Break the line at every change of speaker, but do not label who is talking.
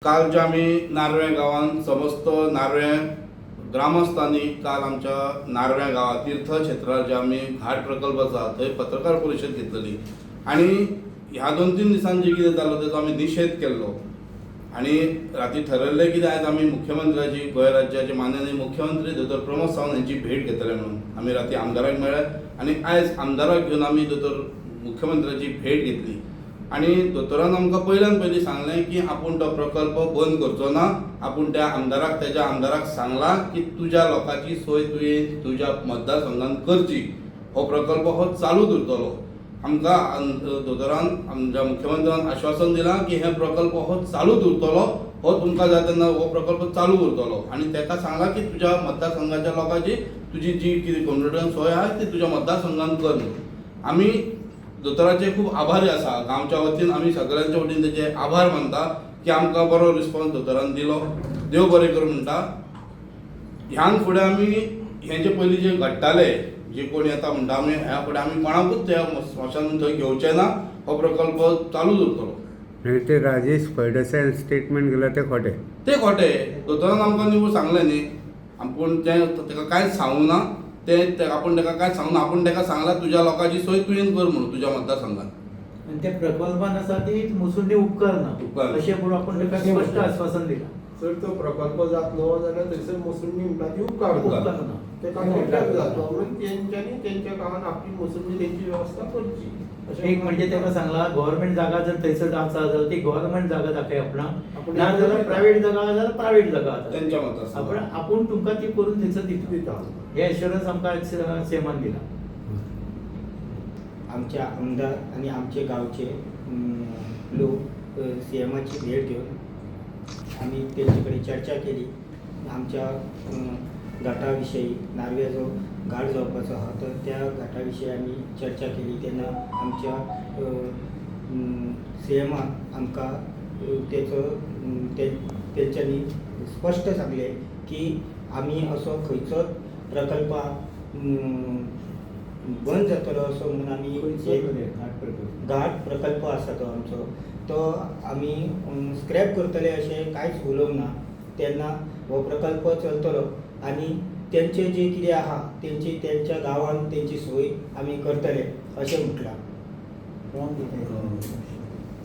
काल जे आम्ही नारव्या गावात समस्त नारव्या ग्रामस्थांनी काल आमच्या नारव्या गावात तीर्थक्षेत्रात जे आम्ही घाट प्रकल्प आसा थंय पत्रकार परिशद घेतली आणि ह्या 2-3 दिसांनी जे कितें जालो तेजो आमी निशेध केल्लो आणि राती ठरयल्लें कितें आयज आमी मुख्यमंत्र्याची गोंय राज्याचे माननीय मुख्यमंत्री दोतोर प्रमोद सावंत यांची भेट घेतले म्हणून आमी राती आमदाराक मेळ्ळे आणि आयज आमदाराक घेवन आमी दोतोर मुख्यमंत्र्याची भेट घेतली आणि दोतोरान आमकां पयल्यान पयलीं सांगलें की आपूण तो प्रकल्प बंद करचो ना, आपूण त्या आमदाराक तेज्या आमदाराक सांगलां की तुज्या लोकांची सोय तुवें तुज्या मतदारसंघात करची, हो प्रकल्प हो चालूच उरतलो। आमकां दोतोरान आमच्या मुख्यमंत्र्यान आश्वासन दिलां की हे प्रकल्प हो चालूच उरतलो, हो तुमकां जाय तेन्ना हो प्रकल्प चालू उरतलो आणि ताका सांगलां की तुज्या मतदारसंघाच्या लोकांची तुजी जी कितें कम्युनिटीन सोय आसा ती तुज्या मतदारसंघात कर म्हणून। आमी दोतोराचे खूब आभारी आसा, गांवच्या वतीन आमी सगळ्यांच्या वतीन तेजे आभार मानता की आमकां बरो रिस्पॉन्स दोतोरान दिलो, देव बरें करूं म्हणटा। ह्यान फुडें आमी हें जे पयलीं जे घडटाले जे कोण येता म्हणटा आमी ह्या फुडें आमी कोणाकूच त्या स्मशान थंय घेवचे ना, हो प्रकल्प चालूच उरतलो।
ते राजेश फळदेसाय स्टेटमेंट केला ते खोटे
दोतोरान आमकां न्हू सांगलें न्ही, आपूण तेका कांयच सांगूं ना, आपूण तेका कांयच सांगूं ना, आपूण तेका सांगलां तुज्या लोकांची सोय तुवें कर म्हणून तुज्या मतदारसंघात।
आणि त्या प्रकल्पान आसा ती मुसुंडी उपकारना अशें म्हणून आपण तेका स्पश्ट आश्वासन दिलां।
जर तो प्रकल्प जातलो जाल्यार थंयसर मुसुंडी म्हणटा ती उपकारना तेका कॉन्ट्रॅक्ट जातलो म्हणून तेंच्यांनी तेंच्या गांवांत आपली मुसुंडी तेंची वेवस्था करची।
एक म्हणजे तेका सांगला गव्हर्नमेंट जागा जर थंयसर आसा जाल्यार ती गव्हर्नमेंट जागा दाखय आपणाक, ना जाल्यार प्रायव्हेट जागा जाल्यार प्रायव्हेट जागा
तेंच्या मतदारसंघात
आपूण तुमकां ती करून थंयसर दिता हे एश्युरन्स आमकां सेमान दिला।
आमचे आमदार आणि आमचे गावचे लोक सीएमाची भेट घेऊन आम्ही त्यांच्याकडे चर्चा केली। आमच्या घाटाविषयी नारव्या जो घाट जावपाचो आहा तर त्या घाटाविषयी आम्ही चर्चा केली। त्यांना आमच्या सीएमान आमकां त्यांच्यानी स्पष्ट सांगले की आम्ही असो खंयचोच प्रकल्प बंद जातलो असो म्हणून आमी घाट प्रकल्प आसा तो आमचो तो आमी स्क्रॅप करतले अशें कांयच उलोवंक ना। तेन्ना हो प्रकल्प चलतलो आनी तेंचे जे कितें आहा तेंच्या गांवांत तेंची सोय आमी करतले अशें म्हटलां।